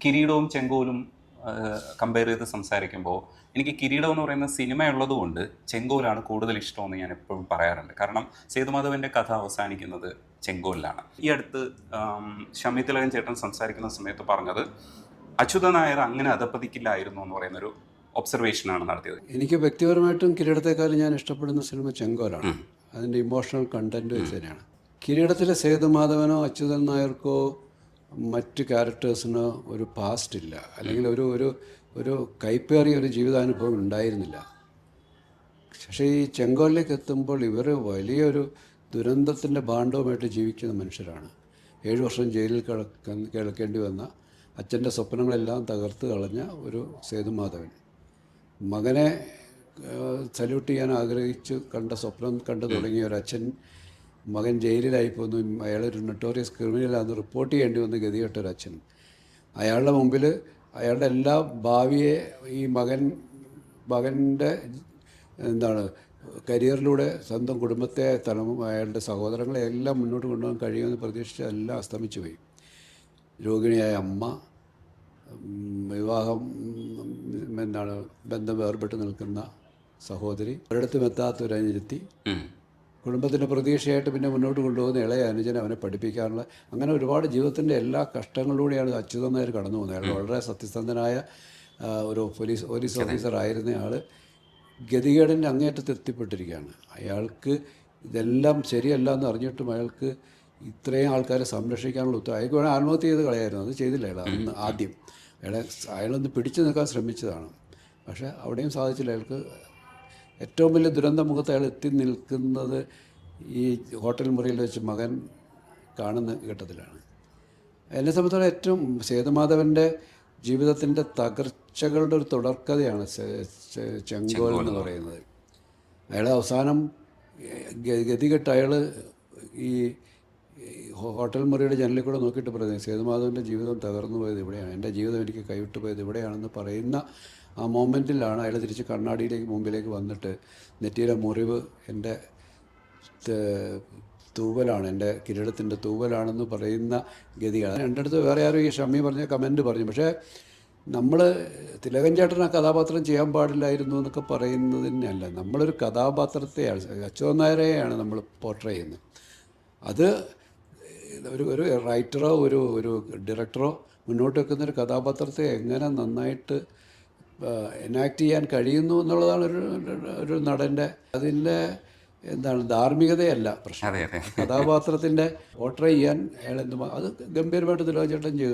കിരീടവും ചെങ്കോലും കമ്പയർ ചെയ്ത് സംസാരിക്കുമ്പോൾ എനിക്ക് കിരീടം എന്ന് പറയുന്ന സിനിമ ഉള്ളതുകൊണ്ട് ചെങ്കോലാണ് കൂടുതൽ ഇഷ്ടമെന്ന് ഞാൻ എപ്പോഴും പറയാറുണ്ട്. കാരണം സേതുമാധവൻ്റെ കഥ അവസാനിക്കുന്നത് ചെങ്കോലിലാണ്. ഈ അടുത്ത് ഷമി തിലകൻ ചേട്ടൻ സംസാരിക്കുന്ന സമയത്ത് പറഞ്ഞത് അച്യുത നായർ അങ്ങനെ അധപ്പതിക്കില്ലായിരുന്നു എന്ന് പറയുന്നൊരു ഒബ്സർവേഷനാണ് നടത്തിയത്. എനിക്ക് വ്യക്തിപരമായിട്ടും കിരീടത്തെക്കാളും ഞാൻ ഇഷ്ടപ്പെടുന്ന സിനിമ ചെങ്കോലാണ്. അതിൻ്റെ ഇമോഷണൽ കണ്ടന്റ് വെച്ച് തന്നെയാണ്. കിരീടത്തിലെ സേതുമാധവനോ അച്യുതൻ നായർക്കോ മറ്റ് ക്യാരക്ടേഴ്സിനോ ഒരു പാസ്റ്റ് ഇല്ല, അല്ലെങ്കിൽ ഒരു ഒരു ഒരു കൈപ്പേറിയ ഒരു ജീവിതാനുഭവം ഉണ്ടായിരുന്നില്ല. പക്ഷേ ഈ ചെങ്കോലിലേക്ക് എത്തുമ്പോൾ ഇവർ വലിയൊരു ദുരന്തത്തിൻ്റെ ഭാണ്ഡവുമായിട്ട് ജീവിക്കുന്ന മനുഷ്യരാണ്. 7 വർഷം ജയിലിൽ കിടക്കേണ്ടി വന്ന, അച്ഛൻ്റെ സ്വപ്നങ്ങളെല്ലാം തകർത്ത് കളഞ്ഞ ഒരു സേതുമാധവൻ. മകനെ സല്യൂട്ട് ചെയ്യാൻ ആഗ്രഹിച്ച് സ്വപ്നം കണ്ടു തുടങ്ങിയ ഒരു അച്ഛൻ മകൻ ജയിലിലായി പോന്നു. അയാളൊരു നൊട്ടോറിയസ് ക്രിമിനലാണെന്ന് റിപ്പോർട്ട് ചെയ്യേണ്ടി വന്ന ഗതികെട്ടൊരച്ഛൻ. അയാളുടെ മുമ്പിൽ അയാളുടെ എല്ലാ ഭാവിയെ ഈ മകൻ്റെ കരിയറിലൂടെ സ്വന്തം കുടുംബത്തെ അയാളുടെ സഹോദരങ്ങളെ എല്ലാം മുന്നോട്ട് കൊണ്ടുപോകാൻ കഴിയുമെന്ന് പ്രതീക്ഷിച്ച് എല്ലാം അസ്തമിച്ചു പോയി. രോഗിണിയായ അമ്മ, വിവാഹം ബന്ധം വേർപെട്ട് നിൽക്കുന്ന സഹോദരി, ഒരിടത്തും എത്താത്തൊരനിരുത്തി, കുടുംബത്തിൻ്റെ പ്രതീക്ഷയായിട്ട് പിന്നെ മുന്നോട്ട് കൊണ്ടുപോകുന്ന ഇളയ അനുജനെ അവനെ പഠിപ്പിക്കാനുള്ള, അങ്ങനെ ഒരുപാട് ജീവിതത്തിൻ്റെ എല്ലാ കഷ്ടങ്ങളിലൂടെയാണ് അച്യുതൻ നായർ കടന്നു പോകുന്നത്. അയാൾ വളരെ സത്യസന്ധനായ ഒരു പോലീസ് ഓഫീസർ ആയിരുന്ന ആൾ ഗതികേടിൻ്റെ അങ്ങേറ്റത്ത് എത്തിപ്പെട്ടിരിക്കുകയാണ്. അയാൾക്ക് ഇതെല്ലാം ശരിയല്ല എന്ന് അറിഞ്ഞിട്ടും അയാൾക്ക് ഇത്രയും ആൾക്കാരെ സംരക്ഷിക്കാനുള്ള അയാൾക്ക് വേണേൽ ആത്മഹത്യ ചെയ്ത് കളയായിരുന്നു. അത് ചെയ്തില്ല അയാൾ അന്ന് ആദ്യം. അയാളൊന്ന് പിടിച്ചു നിൽക്കാൻ ശ്രമിച്ചതാണ്, പക്ഷേ അവിടെയും സാധിച്ചില്ല. അയാൾക്ക് ഏറ്റവും വലിയ ദുരന്ത മുഖത്ത് അയാൾ എത്തി നിൽക്കുന്നത് ഈ ഹോട്ടൽ മുറിയിൽ വെച്ച് മകൻ കാണുന്ന ഘട്ടത്തിലാണ്. എന്നെ സംബന്ധിച്ചിടത്തോളം ഏറ്റവും സേതുമാധവൻ്റെ ജീവിതത്തിൻ്റെ തകർച്ചകളുടെ ഒരു തുടർക്കഥയാണ് ചെങ്കോൽ എന്ന് പറയുന്നത്. അയാൾ അവസാനം ഗതികെട്ട് അയാൾ ഈ ഹോട്ടൽ മുറിയുടെ ജനലിൽ കൂടെ നോക്കിയിട്ട് പറയുന്നത്, സേതുമാധവൻ്റെ ജീവിതം തകർന്നു പോയത് ഇവിടെയാണ്, എൻ്റെ ജീവിതം എനിക്ക് കൈവിട്ട് പോയത് ഇവിടെയാണെന്ന് പറയുന്ന ആ മൊമെൻറ്റിലാണ് അയാൾ തിരിച്ച് കണ്ണാടിയിലേക്ക് മുമ്പിലേക്ക് വന്നിട്ട് നെറ്റിയിലെ മുറിവ് എൻ്റെ തൂവലാണ്, എൻ്റെ കിരീടത്തിൻ്റെ തൂവലാണെന്ന് പറയുന്ന ഗതിയാണ്. എൻ്റെ അടുത്ത് വേറെ ആരും ഈ ഷമ്മി പറഞ്ഞ കമൻറ്റ് പറഞ്ഞു. പക്ഷേ നമ്മൾ തിലകൻ ചേട്ടൻ ആ കഥാപാത്രം ചെയ്യാൻ പാടില്ലായിരുന്നു എന്നൊക്കെ പറയുന്നതിനല്ല, നമ്മളൊരു കഥാപാത്രത്തെയാണ്, അച്യുതൻ നായരെയാണ് നമ്മൾ പോർട്രേ ചെയ്യുന്നത്. അത് ഒരു റൈറ്ററോ ഒരു ഡയറക്ടറോ മുന്നോട്ട് വെക്കുന്നൊരു കഥാപാത്രത്തെ എങ്ങനെ നന്നായിട്ട് എനാക്ട് ചെയ്യാൻ കഴിയുന്നു എന്നുള്ളതാണ് ഒരു നടൻ്റെ അതിൻ്റെ ധാർമ്മികതയല്ല പ്രശ്നം. കഥാപാത്രത്തിൻ്റെ പോർട്രേ ചെയ്യാൻ അയാൾ അത് ഗംഭീരമായിട്ട് തിലകൻ ചേട്ടൻ ചെയ്തു.